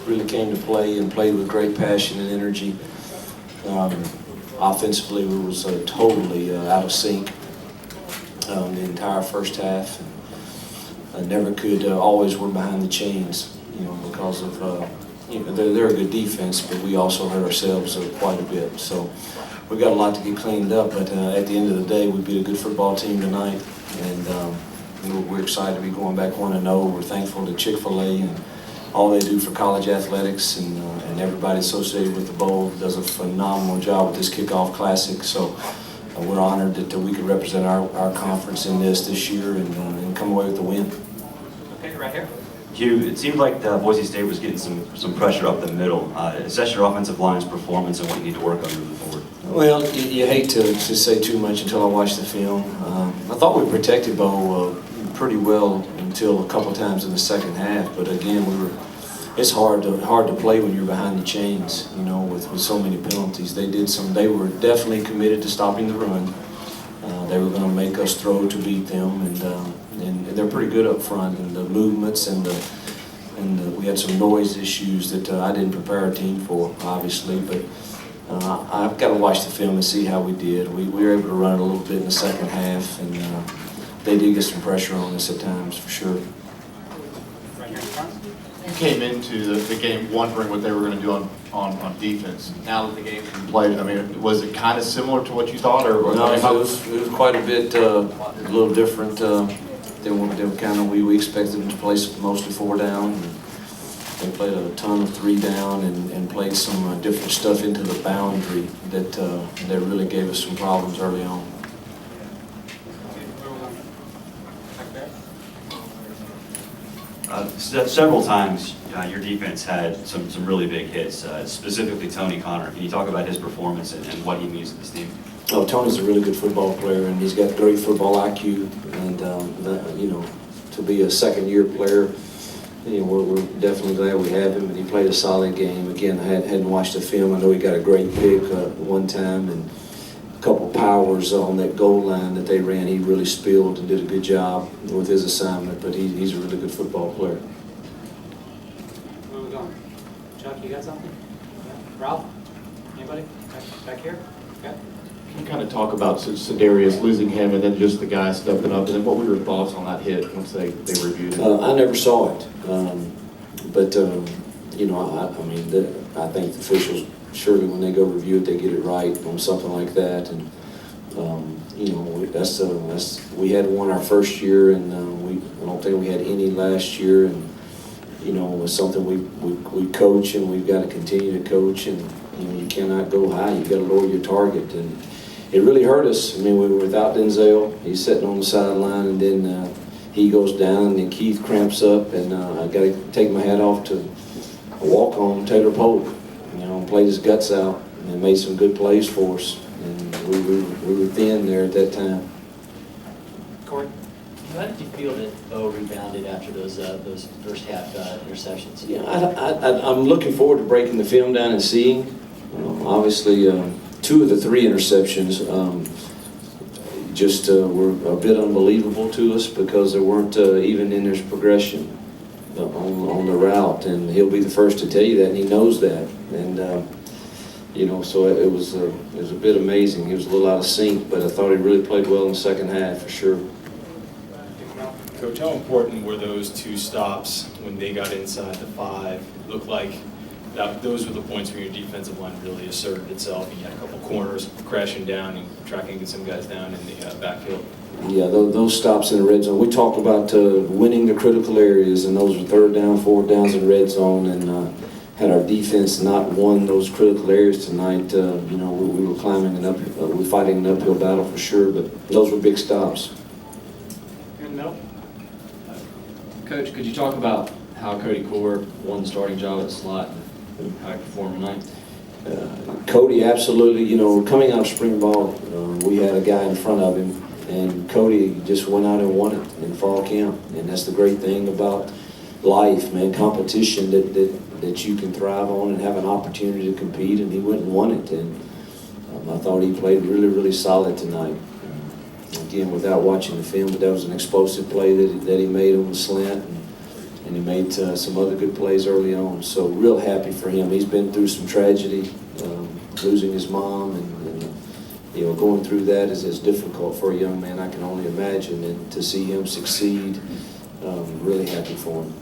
really came to play and played with great passion and energy. Offensively, we was totally out of sync the entire first half. And never could, always were behind the chains, because of, they're a good defense, but we also hurt ourselves quite a bit. So we got a lot to get cleaned up, but at the end of the day, we beat a good football team tonight, and we're excited to be going back 1-0. We're thankful to Chick-fil-A and all they do for college athletics, and everybody associated with the bowl does a phenomenal job with this kickoff classic. So we're honored that we could represent our conference in this year and come away with the win. Okay, right here. Hugh, it seemed like Boise State was getting some pressure up the middle. Assess your offensive line's performance and what you need to work on moving forward. Well, you hate to say too much until I watch the film. I thought we protected Bo pretty well until a couple times in the second half, but again, it's hard to play when you're behind the chains, with so many penalties. They were definitely committed to stopping the run. They were going to make us throw to beat them, and they're pretty good up front, and the movements and we had some noise issues that I didn't prepare our team for, obviously, but I've got to watch the film and see how we did. We were able to run it a little bit in the second half, and they did get some pressure on us at times, for sure. Right here in front. You came into the game wondering what they were going to do on defense. Now that the game's been played, I mean, was it kind of similar to what you thought, or no? It was quite a bit, a little different than we expected them to play mostly 4 down. They played a ton of 3 down and played some different stuff into the boundary that really gave us some problems early on. Several times your defense had some really big hits, specifically Tony Connor. Can you talk about his performance and what he means to this team? Oh, Tony's a really good football player, and he's got great football IQ. And to be a second-year player, we're definitely glad we have him. And he played a solid game. Again, I hadn't watched the film. I know he got a great pick one time, and a couple powers on that goal line that they ran. He really spilled and did a good job with his assignment. But he's a really good football player. Where are we going? Chuck, you got something? Yeah. Ralph? Anybody? Back here? Okay. Can you kind of talk about Sedarius losing him and then just the guy stepping up, and then what were your thoughts on that hit once they reviewed it? I never saw it, but I mean, I think the officials surely when they go review it, they get it right on something like that, and we had one our first year, and I don't think we had any last year, and it was something we coach, and we've got to continue to coach, and you cannot go high. You got to lower your target, and it really hurt us. I mean, we were without Denzel. He's sitting on the sideline, and then he goes down, and then Keith cramps up, and I got to take my hat off to a walk-on, Taylor Polk. Played his guts out and made some good plays for us, and we were thin there at that time. Corey? How did you feel that Bo rebounded after those first half interceptions? Yeah, I'm looking forward to breaking the film down and seeing. Obviously, 2 of the 3 interceptions were a bit unbelievable to us because there weren't even in his progression on the route, and he'll be the first to tell you that, and he knows that. And so it was a bit amazing. He was a little out of sync, but I thought he really played well in the second half for sure. Coach, how important were those 2 stops when they got inside the 5? It looked like those were the points where your defensive line really asserted itself. You had a couple corners crashing down and tracking some guys down in the backfield. Yeah, those stops in the red zone. We talked about winning the critical areas, and those were 3rd down, 4th downs in red zone, and had our defense not won those critical areas tonight, we were climbing we were fighting an uphill battle for sure, but those were big stops. Here in the middle. Coach, could you talk about how Cody Core won the starting job at the slot and how he performed tonight? Cody, absolutely. Coming out of spring ball, we had a guy in front of him, and Cody just went out and won it in fall camp. And that's the great thing about life, man, competition that you can thrive on and have an opportunity to compete, and he went and won it. And I thought he played really, really solid tonight. Again, without watching the film, but that was an explosive play that he made on the slant. And and he made some other good plays early on. So real happy for him. He's been through some tragedy, losing his mom, and you know, going through that is difficult for a young man, I can only imagine, and to see him succeed, really happy for him.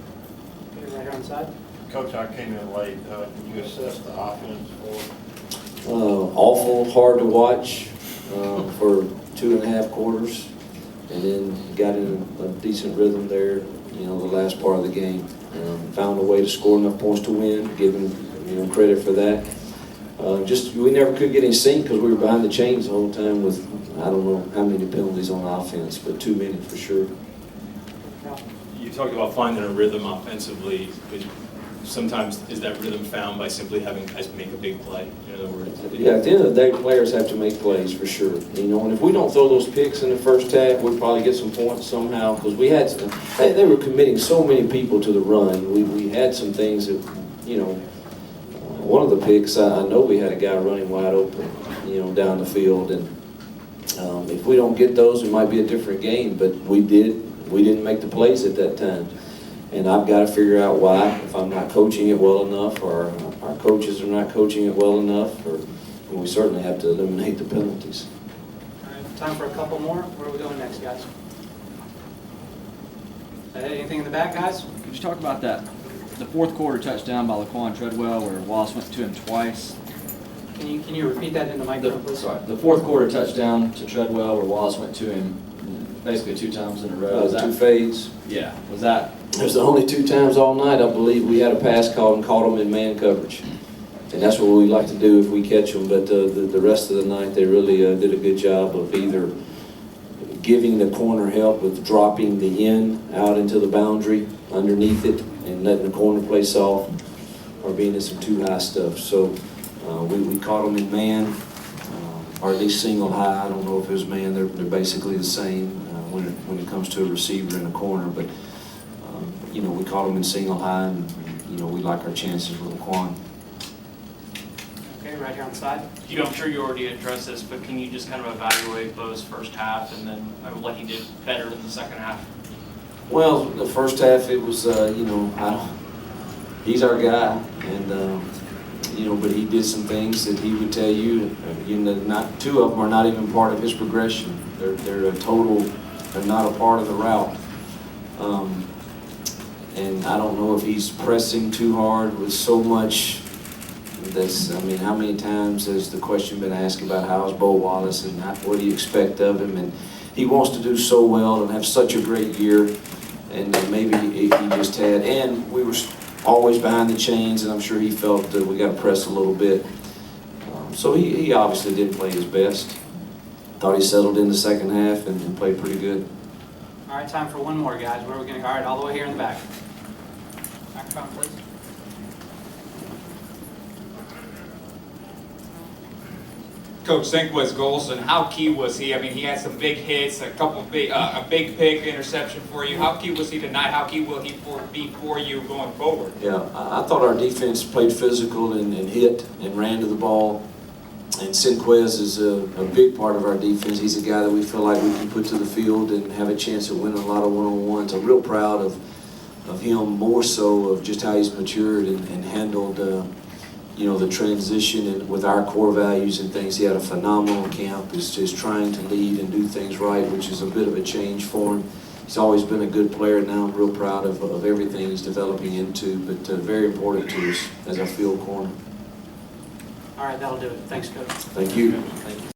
Okay, right here on the side. Coach, I came in late. Can you assess the offense for? Awful, hard to watch for 2.5 quarters, and then got in a decent rhythm there, you know, the last part of the game. Found a way to score enough points to win, give him credit for that. Just we never could get in sync because we were behind the chains the whole time with, I don't know how many penalties on offense, but too many for sure. You talked about finding a rhythm offensively, but sometimes is that rhythm found by simply having guys make a big play? In other words, Yeah, at the end of the day, players have to make plays for sure. You know, and if we don't throw those picks in the first half, we'd probably get some points somehow because we had they were committing so many people to the run. We had some things that, you know, one of the picks, I know we had a guy running wide open, you know, down the field, and if we don't get those, it might be a different game. But we didn't make the plays at that time. And I've got to figure out why, if I'm not coaching it well enough, or our coaches are not coaching it well enough, or we certainly have to eliminate the penalties. All right, time for a couple more. Where are we going next, guys? Anything in the back, guys? Could you talk about that, the fourth quarter touchdown by Laquan Treadwell where Wallace went to him twice? Can you repeat that in the microphone, please? Sorry, the fourth quarter touchdown to Treadwell where Wallace went to him basically 2 times in a row. Was 2 fades. Yeah, was that? It was the only 2 times all night, I believe, we had a pass called and caught them in man coverage. And that's what we like to do if we catch them. But the rest of the night, they really did a good job of either giving the corner help with dropping the end out into the boundary underneath it and letting the corner play soft, or being in some too high stuff. So we caught them in man, or at least single high. I don't know if it was man. They're basically the same when it comes to a receiver in a corner. But you know, we caught them in single high, and you know, we like our chances with Laquan. Okay, right here on the side. I'm sure you already addressed this, but can you just kind of evaluate Bo's first half and then what he did better in the second half? Well, the first half it was, you know, he's our guy, and you know, but he did some things that he would tell you, you know, not 2 of them are not even part of his progression. They're a total, they're not a part of the route. And I don't know if he's pressing too hard with so much. I mean, how many times has the question been asked about how's Bo Wallace and what do you expect of him? And he wants to do so well and have such a great year. And maybe he just had, and we were always behind the chains, and I'm sure he felt that we got to press a little bit. So he obviously didn't play his best. Thought he settled in the second half and played pretty good. All right, time for one more, guys. Where are we going to go? All right, all the way here in the back. Microphone, please. Coach Zink was Golson. How key was he? I mean, he had some big hits, a big pick interception for you. How key was he tonight? How key will he be for you going forward? Yeah, I thought our defense played physical and hit and ran to the ball. And Sinquez is a big part of our defense. He's a guy that we feel like we can put to the field and have a chance at winning a lot of one-on-ones. I'm real proud of him, more so of just how he's matured and handled you know, the transition and with our core values and things. He had a phenomenal camp. He's just trying to lead and do things right, which is a bit of a change for him. He's always been a good player, and now I'm real proud of everything he's developing into, but very important to us as our field corner. All right, that'll do it. Thanks, Coach. Thank you. Thank you.